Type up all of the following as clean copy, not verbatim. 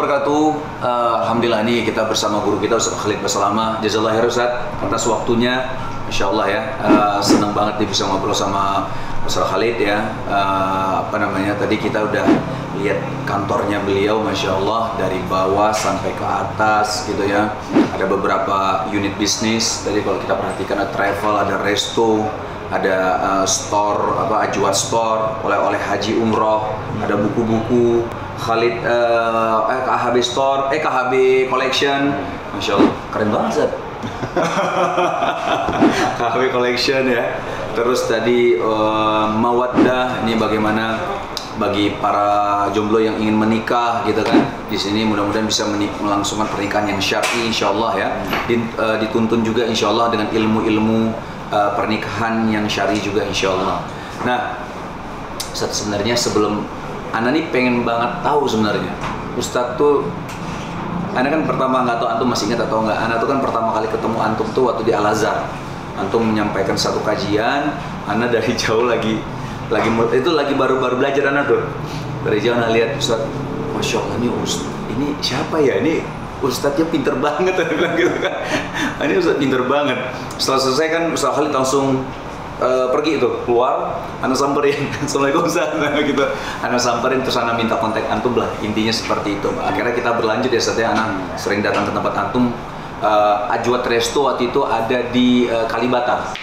wabarakatuh. Alhamdulillah nih kita bersama guru kita Ustaz Khalid Basalamah. Jazakallahu khair Ustaz atas waktunya. Masya Allah ya, senang banget nih bisa ngobrol sama Ustaz Khalid ya. Tadi kita udah lihat kantornya beliau, Masya Allah, dari bawah sampai ke atas gitu ya. Ada beberapa unit bisnis. Tadi kalau kita perhatikan ada travel, ada resto, ada store, Ajwat Store, oleh-oleh haji umroh, ada buku-buku Khalid, KHB Store, KHB Collection. Masya Allah, keren banget Zat. KHB Collection ya. Terus tadi Mawaddah, ini bagaimana bagi para jomblo yang ingin menikah gitu kan. Di sini mudah-mudahan bisa melangsungkan pernikahan yang syar'i insyaallah ya. Dituntun juga insyaallah dengan ilmu-ilmu pernikahan yang syar'i juga insyaallah. Nah, Ustaz, sebenarnya sebelum Ana nih pengen banget tahu sebenarnya Ustaz tuh, Ana kan pertama, nggak tahu Antum masih ingat atau nggak, Ana tuh kan pertama kali ketemu Antum tuh waktu di Al-Azhar. Antum menyampaikan satu kajian, Ana dari jauh lagi baru belajar Ana tuh. Dari jauh Ana lihat Ustaz, Masya Allah ini siapa ya, ini Ustadznya pinter banget, Ana bilang gitu kan. Ini Ustadz pinter banget. Setelah selesai kan Ustadz Khalid langsung pergi itu, keluar, Ana samperin, Assalamualaikum Ustaz, gitu. Ana samperin, terus Ana minta kontak Antum lah, intinya seperti itu. Akhirnya kita berlanjut ya Ustaz ya, Ana sering datang ke tempat Antum. Ajwat Resto waktu itu ada di Kalibata.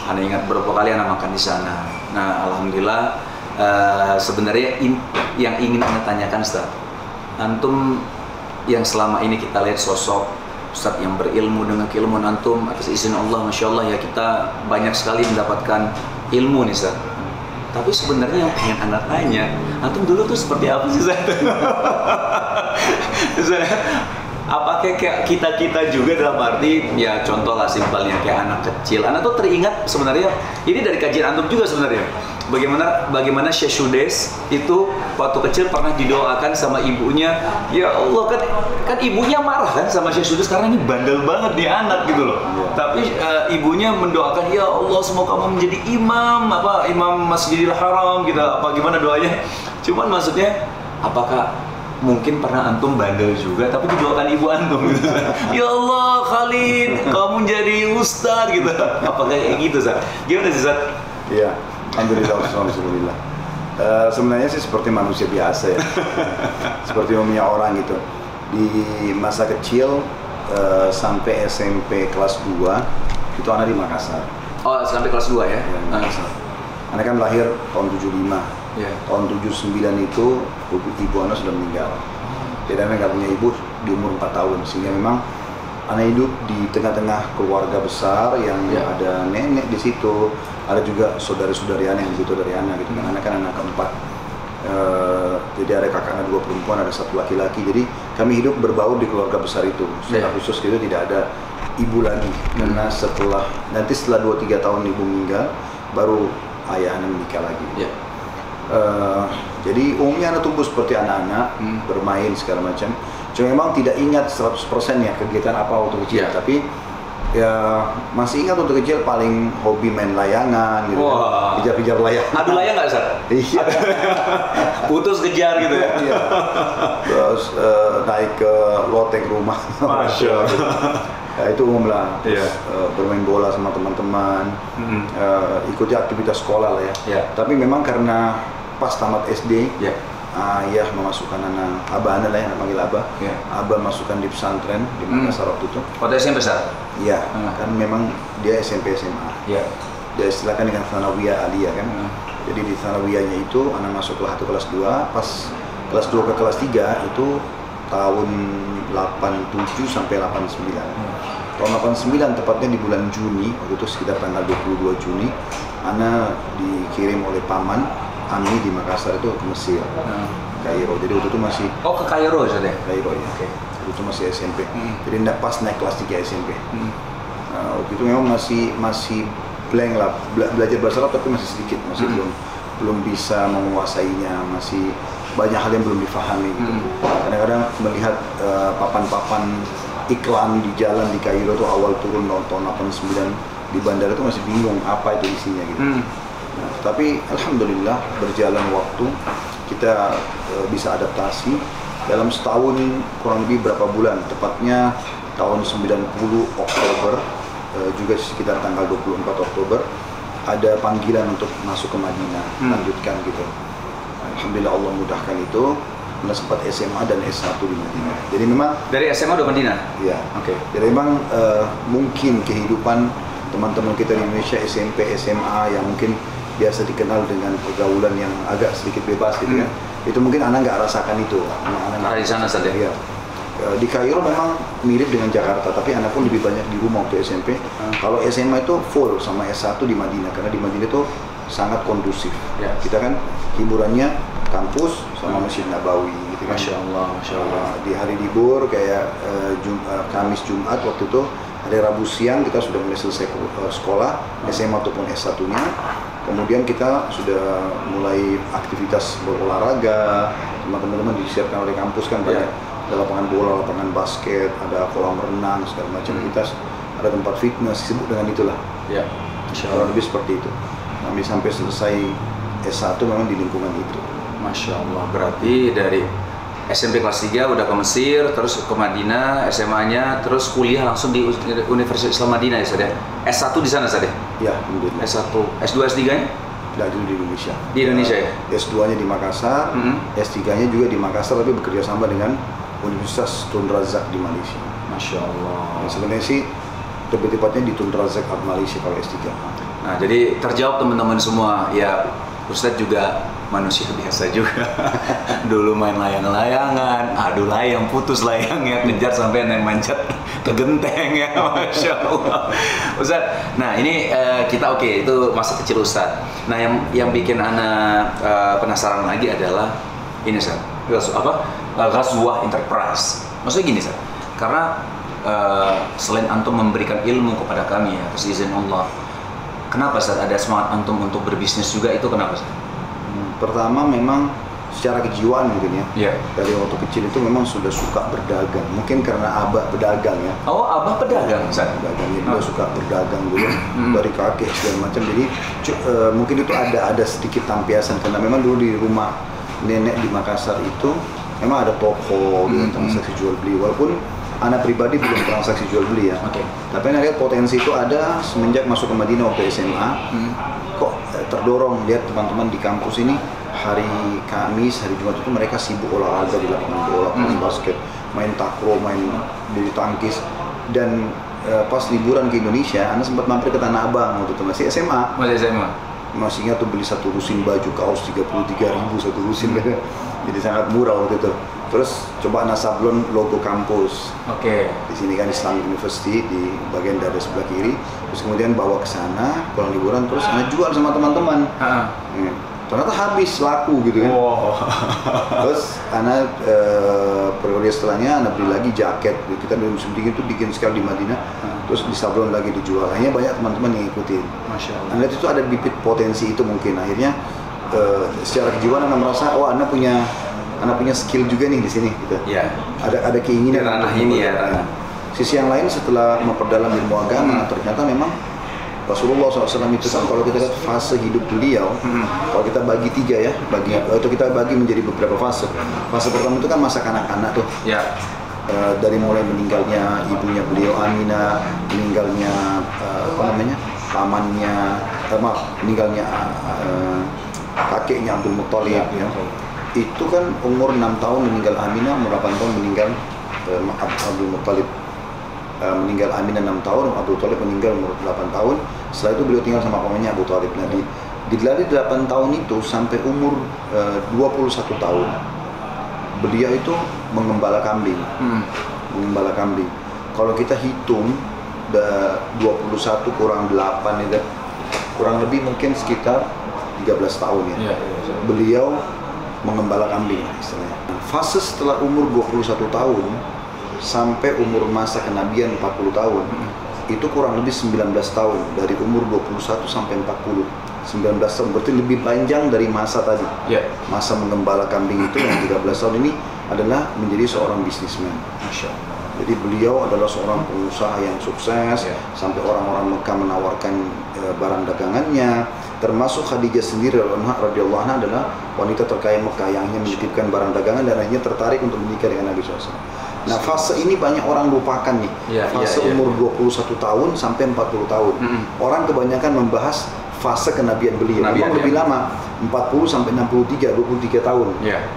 Ana ingat beberapa kali Ana makan di sana. Nah, alhamdulillah, sebenarnya yang ingin Ana tanyakan Ustaz, Antum yang selama ini kita lihat sosok Ustadz yang berilmu, dengan keilmuan Antum atas izin Allah, Masya Allah ya, kita banyak sekali mendapatkan ilmu nih Ustadz. Tapi sebenarnya yang pengen Anda tanya, Antum dulu tuh seperti apa sih Ustadz? Apakah kayak kita juga dalam arti ya, contoh lah simpelnya kayak anak kecil. Anak tuh teringat sebenarnya, ini dari kajian Antum juga sebenarnya, bagaimana Syekh Sudes itu waktu kecil pernah didoakan sama ibunya. Ya Allah, kan ibunya marah kan sama Syekh Sudes karena ini bandel banget nih anak gitu loh. Tapi ibunya mendoakan, ya Allah semoga kamu menjadi imam Masjidil Haram gitu, gimana doanya. Cuman maksudnya, apakah mungkin pernah Antum bandel juga tapi didoakan ibu Antum gitu. Ya Allah Khalid, kamu jadi ustadz gitu. Apakah kayak gitu Zat? Gimana sih Zat? Iya, alhamdulillah. Sebenarnya sih seperti manusia biasa ya. Seperti umumnya orang gitu. Di masa kecil sampai SMP kelas 2 itu anak di Makassar. Oh, sampai kelas 2 ya? Ya, Makassar. Anak kan lahir tahun 75. Yeah. Tahun 79 itu ibu anak sudah meninggal. Jadi anak nggak punya ibu di umur 4 tahun. Sehingga memang anak hidup di tengah-tengah keluarga besar yang ada nenek di situ, ada juga saudari-saudari anak yang begitu dari anak gitu. Anak kan anak keempat. Jadi ada kakak anak 2 perempuan, ada 1 laki-laki. Jadi kami hidup berbaur di keluarga besar itu. Secara khusus gitu tidak ada ibu lagi. Karena setelah 2-3 tahun ibu meninggal, baru ayah anak menikah lagi. Jadi umumnya anak tumbuh seperti anak-anak, bermain segala macam. Cuma memang tidak ingat 100% ya kegiatan apa waktu kecil, tapi ya masih ingat waktu kecil paling hobi main layangan gitu. Kejar-kejar layangan. Adu layang nggak Ustaz? Iya. Putus kejar gitu ya? Iya. Terus naik ke loteng rumah. Masya Allah. Ya, itu umum lah. Terus, bermain bola sama teman-teman, ikuti aktivitas sekolah lah ya. Tapi memang karena pas tamat SD, ayah memasukkan abah anak lah yang panggil abah. Abah masukkan di pesantren di Makassar waktu itu. Waktu SMP Ustaz? Iya, kan memang dia SMP SMA. Dia istilahkan dengan Tsanawiyah Aliyah kan. Jadi di Tsanawiyahnya itu anak masuk kelas 1 kelas 2, pas kelas 2 ke kelas 3 itu tahun 87 sampai 89. Tahun 89 tepatnya di bulan Juni, waktu itu sekitar tanggal 22 Juni, Ana dikirim oleh paman Ami di Makassar itu ke Mesir, Kairo. Jadi waktu itu masih ke Kairo saja. Kairo ya. Waktu itu masih SMP. Jadi pas naik kelas 3 SMP. Waktu itu memang masih blank lah, belajar bahasa Arab tapi masih sedikit, masih belum bisa menguasainya, masih banyak hal yang belum difahami gitu. Kadang-kadang melihat papan-papan iklan di jalan di Kairo tuh awal turun tahun 89 di bandara itu masih bingung apa itu isinya gitu. Tapi alhamdulillah berjalan waktu kita bisa adaptasi dalam setahun kurang lebih berapa bulan, tepatnya tahun 90 Oktober, juga sekitar tanggal 24 Oktober, ada panggilan untuk masuk ke Madinah, lanjutkan gitu. Alhamdulillah Allah mudahkan itu, karena sempat SMA dan S1 di Madinah. Jadi memang dari SMA udah Madinah? Ya, oke. Jadi memang mungkin kehidupan teman-teman kita di Indonesia SMP, SMA yang mungkin biasa dikenal dengan pergaulan yang agak sedikit bebas gitu kan, itu mungkin anak nggak rasakan itu. Karena di sana saja. Ya. Di Kairo memang mirip dengan Jakarta, tapi anak pun lebih banyak di rumah waktu SMP. Kalau SMA itu full sama S1 di Madinah, karena di Madinah itu sangat kondusif. Ya. Kita kan hiburannya kampus sama Masjid Nabawi gitu kan. Masya Allah, Masya Allah. Di hari libur kayak Kamis Jumat waktu itu, hari Rabu siang kita sudah mulai selesai sekolah SMA ataupun S1-nya. Kemudian kita sudah mulai aktivitas berolahraga, sama teman-teman disiapkan oleh kampus kan banyak. Ada lapangan bola, lapangan basket, ada kolam renang, segala macam. Kita ada tempat fitness, sibuk dengan itulah. Ya, kurang lebih seperti itu. Kami sampai selesai S1 memang di lingkungan itu. Masya Allah, berarti dari SMP kelas 3 udah ke Mesir, terus ke Madinah, SMA-nya, terus kuliah langsung di Universitas Islam Madinah ya, Sadeh? S1 di sana, Sadeh? Ya, alhamdulillah. S1, S2, S3-nya? Tidak, dulu di Indonesia. Di Indonesia ya? S2-nya di Makassar, S3-nya juga di Makassar, tapi bekerja sama dengan Universitas Tun Razak di Malaysia. Masya Allah. Nah, sebenarnya sih lebih tepatnya di Tun Razak Malaysia kalau S3. Nah, jadi terjawab teman-teman semua. Ya, Ustadz juga manusia biasa juga. Dulu main layang-layangan, adu layang, putus layangnya, kejar sampai naik manjat ke genteng ya, Masya Allah. Ustadz, nah ini kita oke, itu masa kecil Ustadz. Nah, yang bikin anak penasaran lagi adalah ini, Ustadz. Ghazwah Enterprise. Maksudnya gini, Ustadz. Karena selain antum memberikan ilmu kepada kami ya, atas izin Allah, kenapa Ustadz ada semangat antum untuk berbisnis juga, itu kenapa Ustadz? Pertama memang secara kejiwaan mungkin ya. Dari waktu kecil itu memang sudah suka berdagang. Mungkin karena abah pedagang ya. Oh, abah pedagang, Ustadz? Pedagang, jadi dia suka berdagang dulu dari kakek segala macam. Jadi mungkin itu ada sedikit tampiasan, karena memang dulu di rumah nenek di Makassar itu memang ada toko dengan transaksi jual beli. Walaupun anak pribadi belum transaksi jual beli ya. Tapi anak lihat potensi itu ada semenjak masuk ke Madinah waktu SMA. Kok terdorong lihat teman-teman di kampus ini hari Kamis, hari Jumat itu mereka sibuk olahraga di lapangan bola, main basket, main takraw, main bulu tangkis. Dan pas liburan ke Indonesia, anak sempat mampir ke Tanah Abang waktu itu masih SMA. Masih ingat tuh beli satu lusin baju kaos 33.000 satu lusin kan. Jadi sangat murah waktu itu. Terus coba anak sablon logo kampus. Di sini kan Islamic University di bagian dada sebelah kiri. Terus kemudian bawa ke sana pulang liburan, terus anak jual sama teman-teman. Ternyata habis laku gitu kan. Terus anak periode setelahnya anak beli lagi jaket. Kita dari musim dingin itu dingin sekali di Madinah. Terus di sablon lagi dijual. Akhirnya banyak teman-teman yang ikutin. Masya Allah. Anak itu ada bibit potensi itu mungkin. Akhirnya secara kejiwaan anak merasa, oh anak punya skill juga nih di sini gitu. Ada keinginan ranah ini ya. Sisi yang lain setelah memperdalam ilmu agama, ternyata memang Rasulullah SAW itu kan kalau kita lihat fase hidup beliau, kalau kita bagi 3 ya, atau kita bagi menjadi beberapa fase. Fase pertama itu kan masa kanak-kanak tuh. Dari mulai meninggalnya ibunya beliau Aminah, meninggalnya pamannya, meninggalnya kakeknya Abdul Muttalib ya. Itu kan umur 6 tahun meninggal Aminah, umur 8 tahun meninggal Abdul Muttalib. Meninggal Aminah 6 tahun, Abdul Muttalib meninggal umur 8 tahun. Setelah itu beliau tinggal sama pamannya Abu Thalib. Nah, di 8 tahun itu sampai umur 21 tahun beliau itu mengembala kambing. Mengembala kambing. Kalau kita hitung 21 kurang 8 itu kurang lebih mungkin sekitar 13 tahun ya. Beliau mengembala kambing istilahnya. Nah, fase setelah umur 21 tahun sampai umur masa kenabian 40 tahun itu kurang lebih 19 tahun, dari umur 21 sampai 40. 19 tahun berarti lebih panjang dari masa tadi. Masa mengembala kambing itu yang 13 tahun ini adalah menjadi seorang bisnismen. Masya Allah. Jadi beliau adalah seorang pengusaha yang sukses, sampai orang-orang Mekah menawarkan barang dagangannya. Termasuk Khadijah sendiri radhiyallahu anha adalah wanita terkaya Mekah yang hanya menitipkan barang dagangan dan akhirnya tertarik untuk menikah dengan Nabi SAW. Nah, fase ini banyak orang lupakan nih. Fase umur 21 tahun sampai 40 tahun. Orang kebanyakan membahas fase kenabian beliau. Memang lebih lama, 40 sampai 63, 23 tahun.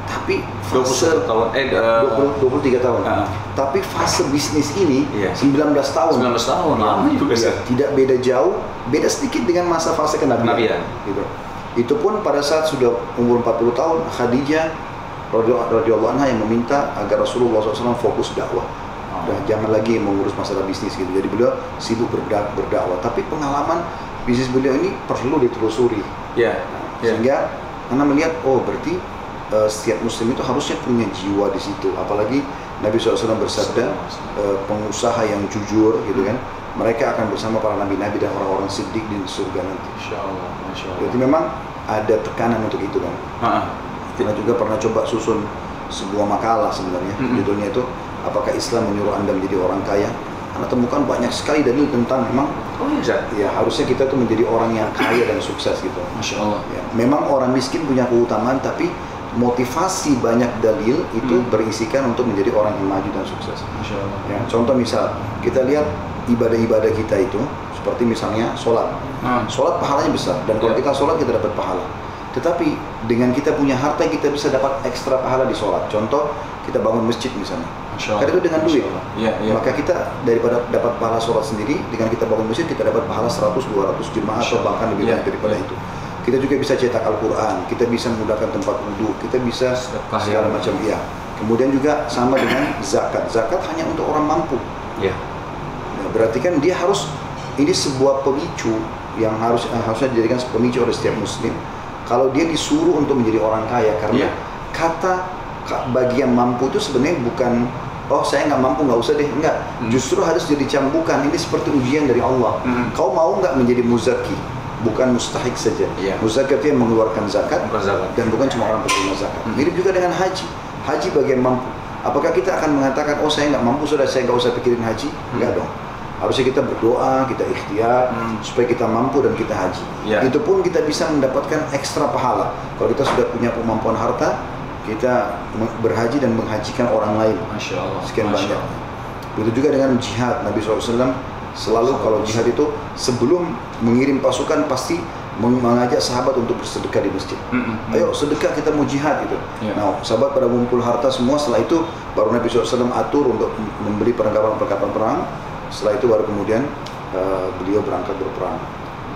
Tapi fase 23 tahun. Tapi fase bisnis ini 19 tahun. 19 tahun lama juga. Tidak beda jauh, beda sedikit dengan masa fase kenabian. Gitu. Itu pun pada saat sudah umur 40 tahun, Khadijah radhiyallahu anha yang meminta agar Rasulullah SAW fokus dakwah. Dan jangan lagi mengurus masalah bisnis gitu. Jadi beliau sibuk berdakwah. Tapi pengalaman bisnis beliau ini perlu ditelusuri. Sehingga karena melihat, oh berarti setiap muslim itu harusnya punya jiwa di situ. Apalagi Nabi SAW bersabda, pengusaha yang jujur gitu kan, mereka akan bersama para nabi-nabi dan orang-orang siddiq di surga nanti. Masya Allah. Jadi memang ada tekanan untuk itu kan. Kita juga pernah coba susun sebuah makalah sebenarnya, judulnya itu apakah Islam menyuruh Anda menjadi orang kaya? Anda temukan banyak sekali dalil tentang memang harusnya kita tuh menjadi orang yang kaya dan sukses gitu. Masya Allah. Memang orang miskin punya keutamaan, tapi motivasi banyak dalil itu berisikan untuk menjadi orang yang maju dan sukses. Masya Allah. Contoh misal kita lihat ibadah-ibadah kita itu seperti misalnya sholat. Sholat pahalanya besar, dan kalau kita sholat kita dapat pahala. Tetapi dengan kita punya harta kita bisa dapat ekstra pahala di sholat. Contoh kita bangun masjid misalnya, karena itu dengan duit. Maka kita daripada dapat pahala sholat sendiri, dengan kita bangun masjid kita dapat pahala 100-200 jemaah atau bahkan lebih banyak daripada itu. Kita juga bisa cetak Al-Quran, kita bisa menggunakan tempat wudhu, kita bisa segala macam. Kemudian juga sama dengan zakat. Zakat hanya untuk orang mampu. Berarti kan dia harus, ini sebuah pemicu yang harusnya dijadikan pemicu oleh setiap muslim. Kalau dia disuruh untuk menjadi orang kaya, karena kata bagi yang mampu itu sebenarnya bukan, oh saya nggak mampu nggak usah deh, enggak. Justru harus jadi cambukan, ini seperti ujian dari Allah. Kau mau nggak menjadi muzaki? Bukan mustahik saja. Muzaki itu yang mengeluarkan zakat, dan bukan cuma orang penerima zakat. Mirip juga dengan haji. Haji bagi yang mampu. Apakah kita akan mengatakan, oh saya nggak mampu, sudah saya nggak usah pikirin haji? Enggak dong. Harusnya kita berdoa, kita ikhtiar supaya kita mampu dan kita haji. Itu pun kita bisa mendapatkan ekstra pahala. Kalau kita sudah punya kemampuan harta, kita berhaji dan menghajikan orang lain. Masya Allah. Sekian banyak. Begitu juga dengan jihad. Nabi SAW selalu kalau jihad itu sebelum mengirim pasukan pasti mengajak sahabat untuk bersedekah di masjid. Ayo sedekah, kita mau jihad gitu. Nah, sahabat pada ngumpul harta semua. Setelah itu baru Nabi SAW atur untuk membeli perlengkapan perang. Setelah itu baru kemudian beliau berangkat berperang.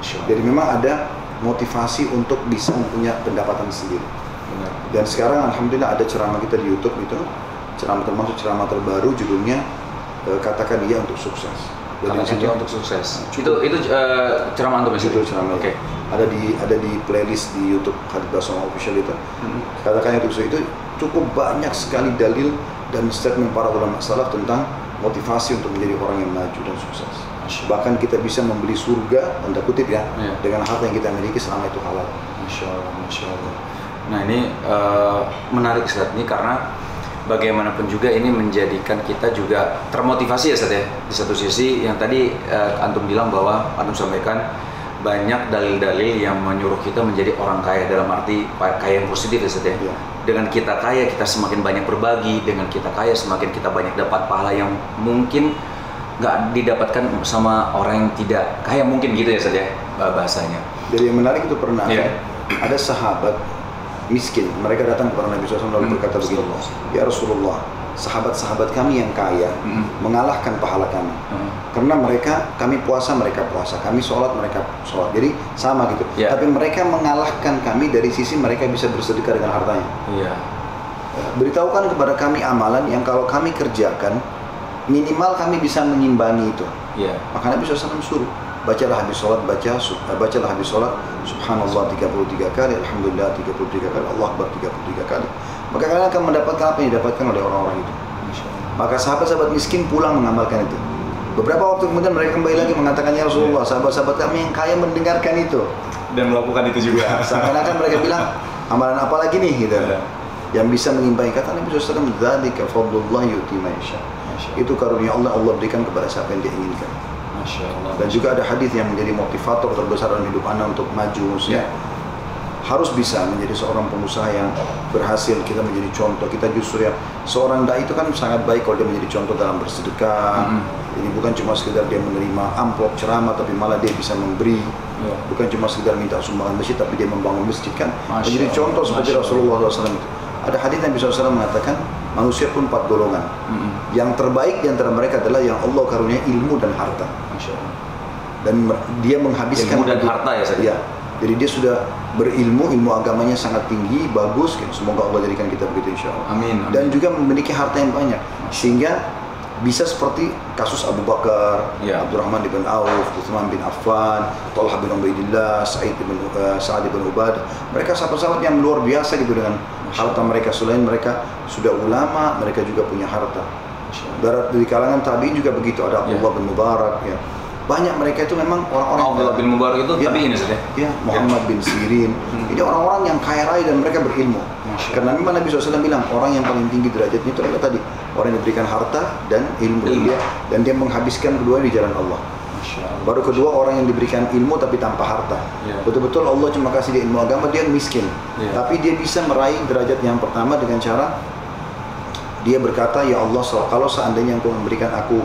Jadi memang ada motivasi untuk bisa mempunyai pendapatan sendiri. Dan sekarang alhamdulillah ada ceramah kita di YouTube itu, ceramah termasuk ceramah terbaru judulnya katakan dia untuk sukses. Katakan dia untuk sukses. Itu ceramah antum itu ceramah. Oke. Ada di playlist di YouTube Khalid Basong Official itu. Katakan untuk sukses itu cukup banyak sekali dalil dan statement para ulama salaf tentang motivasi untuk menjadi orang yang maju dan sukses. Bahkan kita bisa membeli surga, tanda kutip dengan harta yang kita miliki selama itu halal. Masya Allah. Nah ini menarik Ustaz ini, karena bagaimanapun juga ini menjadikan kita juga termotivasi ya Ustaz ya. Di satu sisi yang tadi antum bilang bahwa antum sampaikan banyak dalil-dalil yang menyuruh kita menjadi orang kaya, dalam arti kaya yang positif ya Ustaz ya. Dengan kita kaya, kita semakin banyak berbagi. Dengan kita kaya, semakin kita banyak dapat pahala yang mungkin nggak didapatkan sama orang yang tidak kaya, mungkin gitu ya Ustaz ya bahasanya. Jadi yang menarik itu pernah ada sahabat miskin, mereka datang kepada Nabi SAW lalu berkata begini, ya Rasulullah, sahabat-sahabat kami yang kaya mengalahkan pahala kami. Karena kami puasa, mereka puasa, kami sholat, mereka sholat. Jadi sama gitu. Tapi mereka mengalahkan kami dari sisi mereka bisa bersedekah dengan hartanya. Beritahukan kepada kami amalan yang kalau kami kerjakan, minimal kami bisa mengimbangi itu. Maka Nabi SAW suruh, bacalah habis sholat, bacalah habis sholat, subhanallah 33 kali, alhamdulillah 33 kali, Allah Akbar 33 kali. Maka kalian akan mendapatkan apa yang didapatkan oleh orang-orang itu. Maka sahabat-sahabat miskin pulang mengamalkan itu. Beberapa waktu kemudian mereka kembali lagi mengatakan, ya Rasulullah, sahabat-sahabat kami yang kaya mendengarkan itu dan melakukan itu juga. Seakan-akan mereka bilang, amalan apa lagi nih gitu, yang bisa mengimbangi. Kata Nabi SAW, dzalika fadlullah yu'ti man yasha. Itu karunia Allah, Allah berikan kepada siapa yang dia inginkan. Masya Allah. Dan juga ada hadis yang menjadi motivator terbesar dalam hidup Anda untuk maju, maksudnya harus bisa menjadi seorang pengusaha yang berhasil. Kita menjadi contoh. Kita justru ya, seorang dai itu kan sangat baik kalau dia menjadi contoh dalam bersedekah. Jadi bukan cuma sekedar dia menerima amplop ceramah, tapi malah dia bisa memberi. Bukan cuma sekedar minta sumbangan masjid, tapi dia membangun masjid kan. Menjadi contoh seperti Rasulullah SAW itu. Ada hadis Nabi SAW mengatakan manusia pun 4 golongan. Yang terbaik di antara mereka adalah yang Allah karunia ilmu dan harta. Dan dia menghabiskan ilmu dan harta ya Ustaz? Ya. Jadi dia sudah berilmu, ilmu agamanya sangat tinggi, bagus. Semoga Allah jadikan kita begitu insya Allah. Amin. Dan juga memiliki harta yang banyak, sehingga bisa seperti kasus Abu Bakar, Abdurrahman bin Auf, Utsman bin Affan, Talha bin Ubaidillah, Sa'id bin Ubadah. Mereka sahabat-sahabat yang luar biasa gitu dengan harta mereka. Selain mereka sudah ulama, mereka juga punya harta. Dari kalangan tabi'in juga begitu. Ada Abdullah bin Mubarak, ya. Banyak mereka itu memang orang-orang Abdullah bin Mubarak itu tabi'in saja. Ya, Muhammad bin Sirin. Ini orang-orang yang kaya raya dan mereka berilmu. Karena memang Nabi SAW bilang orang yang paling tinggi derajatnya itu adalah tadi orang yang diberikan harta dan ilmu. Dan dia menghabiskan keduanya di jalan Allah. Baru kedua orang yang diberikan ilmu tapi tanpa harta. Betul-betul Allah cuma kasih dia ilmu agama, dia miskin. Tapi dia bisa meraih derajat yang pertama dengan cara dia berkata, ya Allah, kalau seandainya Engkau memberikan aku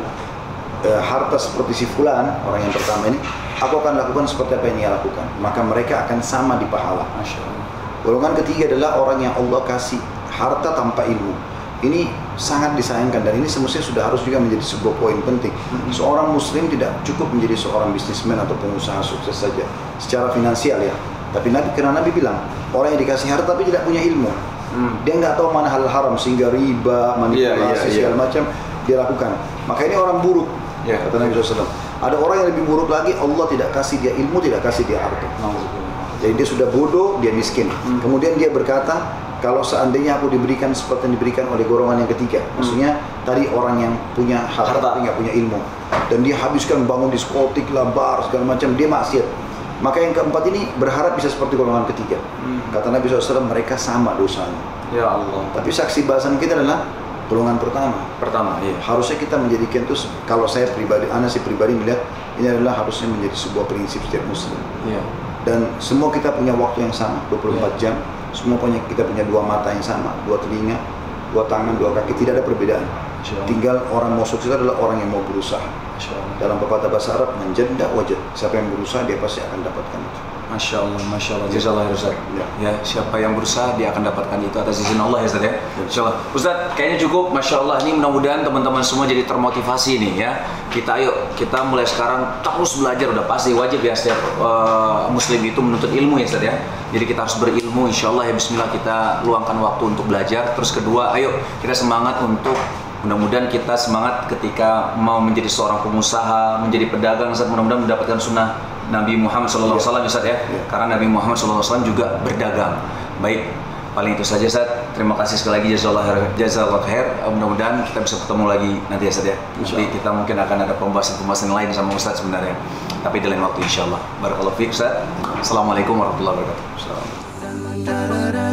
harta seperti si fulan, orang yang pertama ini, aku akan lakukan seperti apa yang dia lakukan. Maka mereka akan sama di pahala. Golongan ketiga adalah orang yang Allah kasih harta tanpa ilmu. Ini sangat disayangkan dan ini semestinya sudah harus juga menjadi sebuah poin penting. Seorang muslim tidak cukup menjadi seorang bisnismen atau pengusaha sukses saja secara finansial ya. Tapi karena Nabi bilang, orang yang dikasih harta tapi tidak punya ilmu, dia nggak tahu mana hal haram sehingga riba, manipulasi segala macam dia lakukan. Maka ini orang buruk. Kata Nabi SAW. Ada orang yang lebih buruk lagi, Allah tidak kasih dia ilmu, tidak kasih dia harta. Jadi dia sudah bodoh, dia miskin. Kemudian dia berkata, kalau seandainya aku diberikan seperti yang diberikan oleh golongan yang ketiga, maksudnya tadi orang yang punya harta tapi nggak punya ilmu, dan dia habiskan bangun diskotik, bar segala macam, dia maksiat. Maka yang keempat ini berharap bisa seperti golongan ketiga. Kata Nabi SAW, mereka sama dosanya. Ya Allah. Tapi saksi bahasan kita adalah golongan pertama. Harusnya kita menjadikan itu, kalau saya pribadi, melihat ini adalah harusnya menjadi sebuah prinsip setiap muslim. Dan semua kita punya waktu yang sama, 24 jam. Semua kita punya 2 mata yang sama, 2 telinga, 2 tangan, 2 kaki, tidak ada perbedaan. Tinggal orang mau sukses adalah orang yang mau berusaha. Dalam pepatah bahasa Arab, menjanda wajad. Siapa yang berusaha dia pasti akan dapatkan itu. Masya Allah, jazakallah Ustaz. Ya, siapa yang berusaha dia akan dapatkan itu atas izin Allah ya Ustaz ya. Insya Allah. Ustaz, kayaknya cukup. Masya Allah, ini mudah-mudahan teman-teman semua jadi termotivasi nih ya. Kita mulai sekarang terus belajar, udah pasti wajib ya setiap muslim itu menuntut ilmu ya Ustaz ya. Jadi kita harus berilmu, insya Allah ya bismillah kita luangkan waktu untuk belajar. Terus kedua, ayo kita semangat untuk mudah-mudahan kita semangat ketika mau menjadi seorang pengusaha, menjadi pedagang, Ustaz, mudah-mudahan mendapatkan sunnah Nabi Muhammad SAW Ustaz ya. Karena Nabi Muhammad SAW juga berdagang. Baik, paling itu saja Ustaz. Terima kasih sekali lagi, jazakallah khair. Mudah-mudahan kita bisa ketemu lagi nanti ya Ustaz ya. Nanti kita mungkin akan ada pembahasan lain sama Ustaz sebenarnya. Tapi di lain waktu insya Allah. Barakallahu fiik Ustaz. Assalamualaikum warahmatullahi wabarakatuh.